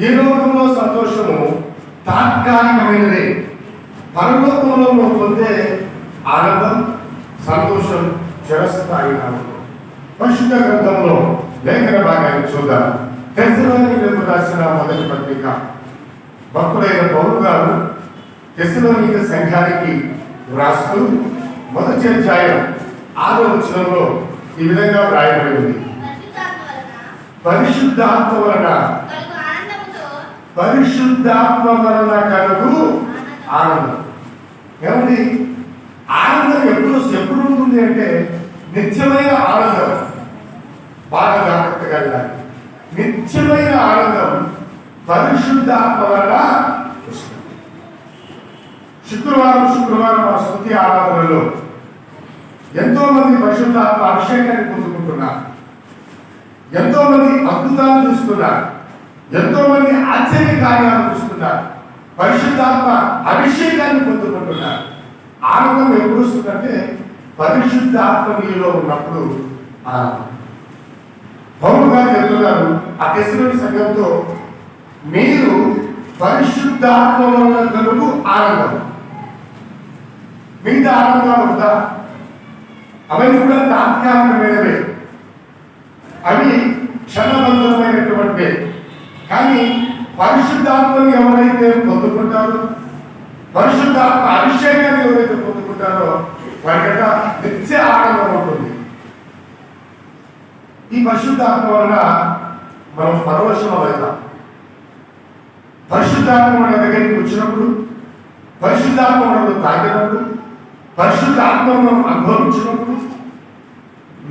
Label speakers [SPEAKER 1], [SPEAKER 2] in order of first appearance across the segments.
[SPEAKER 1] ఈ లోకంలో సంతోషము తాత్కాలికమైనదే. పరలోకంలో నువ్వు పొందే ఆనందం, సంతోషం చిరస్థాయి ఆనందం. పరిశుద్ధ గ్రంథంలో లేఖన భాగాన్ని చూద్దాం. తెస్సలోనికీయులకు రాసిన మొదటి పత్రిక. భక్తుడైన పౌలు గారు తెస్సలోనిక సంఘానికి రాస్తూ మొదటి అధ్యాయం 6వ వచనంలో ఈ విధంగా వ్రాయబడింది. పరిశుద్ధాత్మ వలన కలుగు ఆనందం. ఏమండి, ఆనందం ఎప్పుడు ఉంటుంది అంటే నిత్యమైన ఆనందం. బాగా జాగ్రత్తగా వెళ్ళాలి. నిత్యమైన ఆనందం పరిశుద్ధాత్మ వలన వస్తుంది. శుక్రవారం మన స్తుతి ఆరాధనలో ఎంతో మంది పరిశుద్ధాత్మ అభిషేకాన్ని పొందుకుంటున్నారు. ఎంతో మంది అద్భుతాలు చూస్తున్నారు. ఎంతో మంది ఆశ్చర్య కార్యాలు చూస్తున్నారు. పరిశుద్ధాత్మ అభిషేకాన్ని పొందుకుంటున్నారు. ఆనందం ఎప్పుడు వస్తుందంటే పరిశుద్ధాత్మ నీలో ఉన్నప్పుడు ఆనందం. పౌలు గారు చెప్తున్నారు ఆ తెస్సలోని సంఘంతో, మీరు పరిశుద్ధాత్మ వలన కలుగు ఆనందం. మిగతా ఆనందాలు ఉందా? అవన్నీ కూడా తాత్కాలికమైనవే, అవి క్షణబంధమైనటువంటివే. కానీ పరిశుద్ధాత్మని ఎవరైతే పొందుకుంటారో, పరిశుద్ధాత్మ అభిషేకాన్ని ఎవరైతే పొందుకుంటారో వారికట నిత్య ఆనందం ఉంటుంది. ఈ పరిశుద్ధాత్మ వలన మనం పరవశమవుతాం. పరిశుద్ధాత్మ మన దగ్గరికి వచ్చినప్పుడు, పరిశుద్ధాత్మ మనకు తాకినప్పుడు, పరిశుద్ధాత్మను మనం అనుభవించినప్పుడు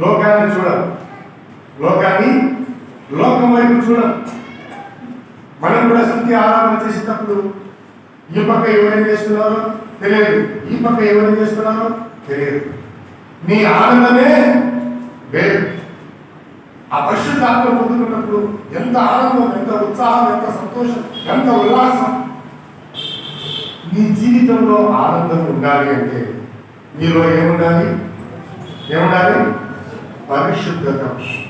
[SPEAKER 1] లోకాన్ని చూడం, లోకం వైపు చూడం. మనం కూడా స్తుతి ఆరాధన చేసేటప్పుడు ఈ పక్క ఎవరేం చేస్తున్నారో తెలియదు, ఈ పక్క ఎవరేం చేస్తున్నారో తెలియదు. నీ ఆనందమే వేరు. ఆ పరిశుద్ధాత్మ పొందుకున్నప్పుడు ఎంత ఆనందం, ఎంత ఉత్సాహం, ఎంత సంతోషం, ఎంత ఉల్లాసం. నీ జీవితంలో ఆనందం ఉండాలి అంటే నీలో ఏముండాలి? పరిశుద్ధత.